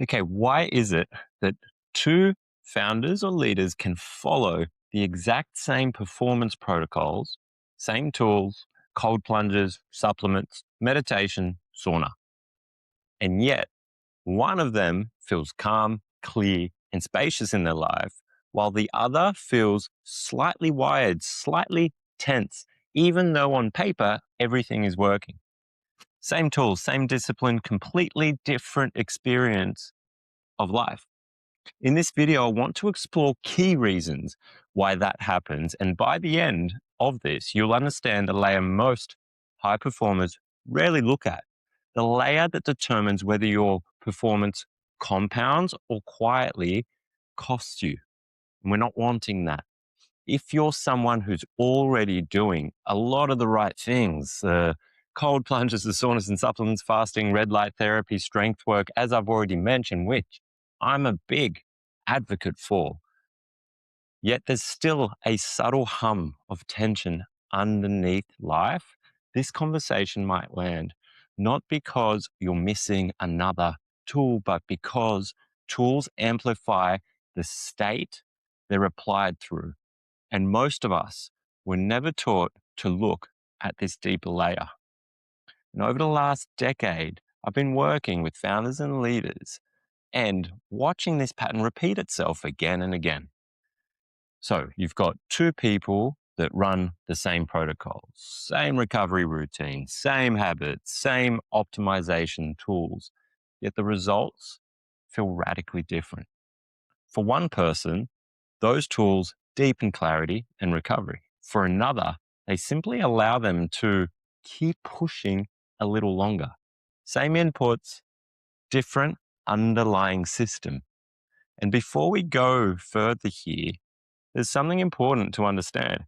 Okay, why is it that two founders or leaders can follow the exact same performance protocols, same tools, cold plunges, supplements, meditation, sauna, and yet one of them feels calm, clear, and spacious in their life, while the other feels slightly wired, slightly tense, even though on paper everything is working? Same tools, same discipline, completely different experience of life. In this video, I want to explore key reasons why that happens. And by the end of this, you'll understand the layer most high performers rarely look at, the layer that determines whether your performance compounds or quietly costs you. And we're not wanting that. If you're someone who's already doing a lot of the right things, cold plunges, the saunas and supplements, fasting, red light therapy, strength work, as I've already mentioned, which I'm a big advocate for, yet there's still a subtle hum of tension underneath life, this conversation might land not because you're missing another tool, but because tools amplify the state they're applied through. And most of us were never taught to look at this deeper layer. And over the last decade, I've been working with founders and leaders and watching this pattern repeat itself again and again. So you've got two people that run the same protocols, same recovery routine, same habits, same optimization tools, yet the results feel radically different. For one person, those tools deepen clarity and recovery. For another, they simply allow them to keep pushing a little longer. Same inputs, different underlying system. And before we go further here, there's something important to understand.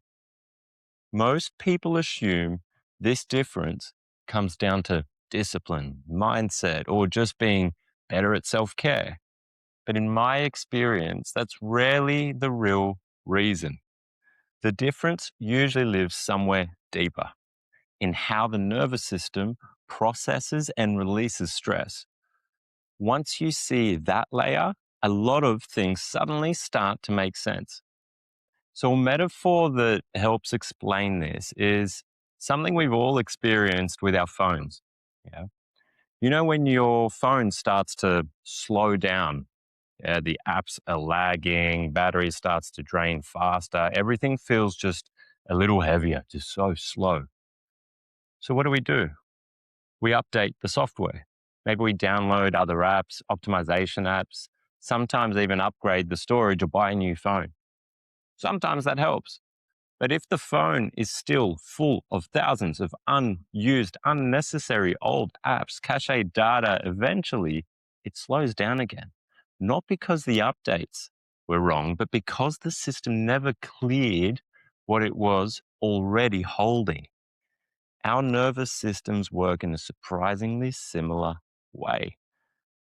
Most people assume this difference comes down to discipline, mindset, or just being better at self-care. But in my experience, that's rarely the real reason. The difference usually lives somewhere deeper in how the nervous system processes and releases stress. Once you see that layer, a lot of things suddenly start to make sense. So, a metaphor that helps explain this is something we've all experienced with our phones. Yeah. You know, when your phone starts to slow down, the apps are lagging, battery starts to drain faster, everything feels just a little heavier, just so slow. So, what do? We update the software. Maybe we download other apps, optimization apps, sometimes even upgrade the storage or buy a new phone. Sometimes that helps. But if the phone is still full of thousands of unused, unnecessary old apps, cache data, eventually it slows down again. Not because the updates were wrong, but because the system never cleared what it was already holding. Our nervous systems work in a surprisingly similar way.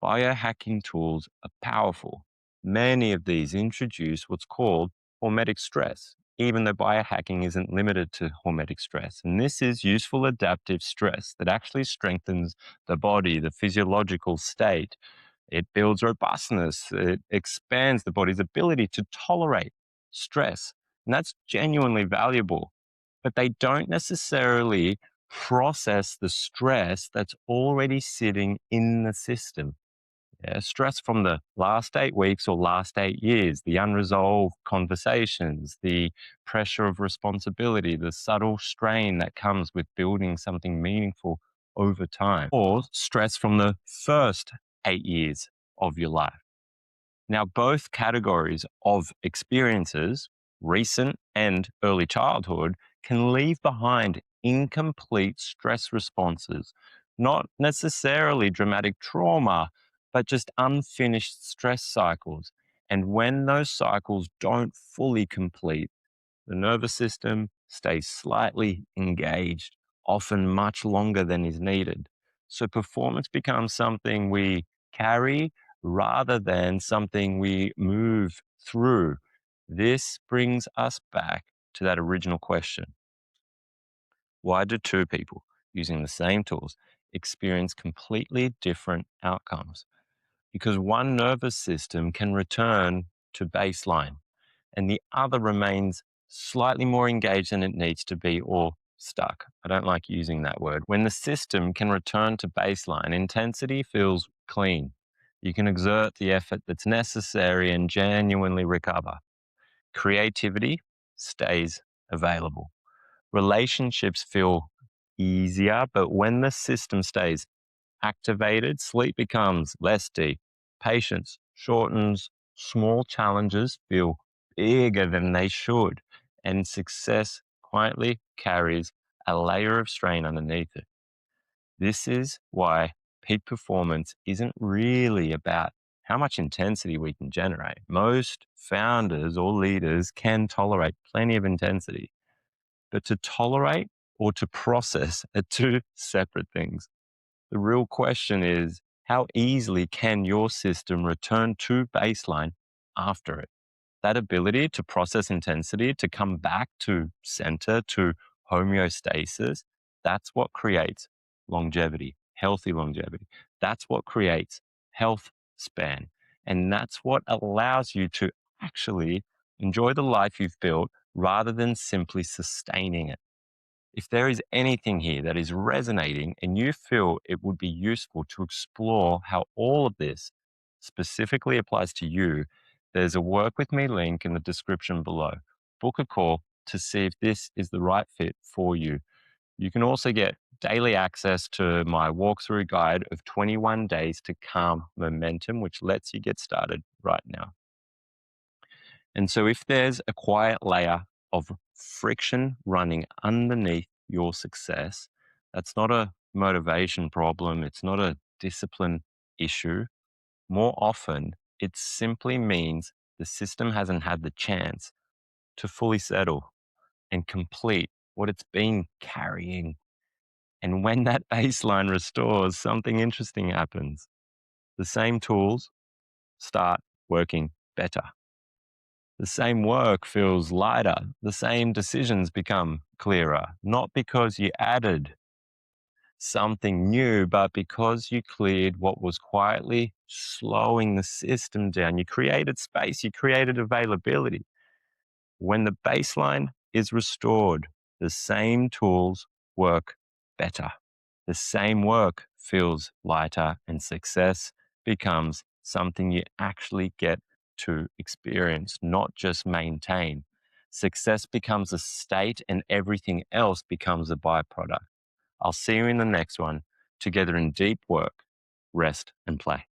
Biohacking tools are powerful. Many of these introduce what's called hormetic stress, even though biohacking isn't limited to hormetic stress. And this is useful adaptive stress that actually strengthens the body, the physiological state. It builds robustness. It expands the body's ability to tolerate stress. And that's genuinely valuable. But they don't necessarily process the stress that's already sitting in the system. Yeah, stress from the last 8 weeks or last 8 years, the unresolved conversations, the pressure of responsibility, the subtle strain that comes with building something meaningful over time, or stress from the first 8 years of your life. Now, both categories of experiences, recent and early childhood, can leave behind incomplete stress responses, not necessarily dramatic trauma, but just unfinished stress cycles. And when those cycles don't fully complete, the nervous system stays slightly engaged, often much longer than is needed. So performance becomes something we carry rather than something we move through. This brings us back to that original question. Why do two people using the same tools experience completely different outcomes? because one nervous system can return to baseline and the other remains slightly more engaged than it needs to be or stuck. I don't like using that word. When the system can return to baseline, intensity feels clean. You can exert the effort that's necessary and genuinely recover. Creativity stays available. Relationships feel easier, but when the system stays activated, sleep becomes less deep. Patience shortens. Small challenges feel bigger than they should. And success quietly carries a layer of strain underneath it. This is why peak performance isn't really about how much intensity we can generate. Most founders or leaders can tolerate plenty of intensity, but to tolerate or to process are two separate things. The real question is, how easily can your system return to baseline after it? That ability to process intensity, to come back to center, to homeostasis, that's what creates longevity, healthy longevity. That's what creates health span. And that's what allows you to actually enjoy the life you've built rather than simply sustaining it. If there is anything here that is resonating and you feel it would be useful to explore how all of this specifically applies to you, there's a work with me link in the description below. Book a call to see if this is the right fit for you. You can also get daily access to my walkthrough guide of 21 days to calm momentum, which lets you get started right now. And so, if there's a quiet layer of friction running underneath your success, that's not a motivation problem. It's not a discipline issue. More often, it simply means the system hasn't had the chance to fully settle and complete what it's been carrying. And when that baseline restores, something interesting happens. The same tools start working better. The same work feels lighter. The same decisions become clearer, not because you added something new, but because you cleared what was quietly slowing the system down. You created space, you created availability. When the baseline is restored, the same tools work better. The same work feels lighter, and success becomes something you actually get to experience, not just maintain. Success becomes a state, and everything else becomes a byproduct. I'll see you in the next one, together in deep work, rest, and play.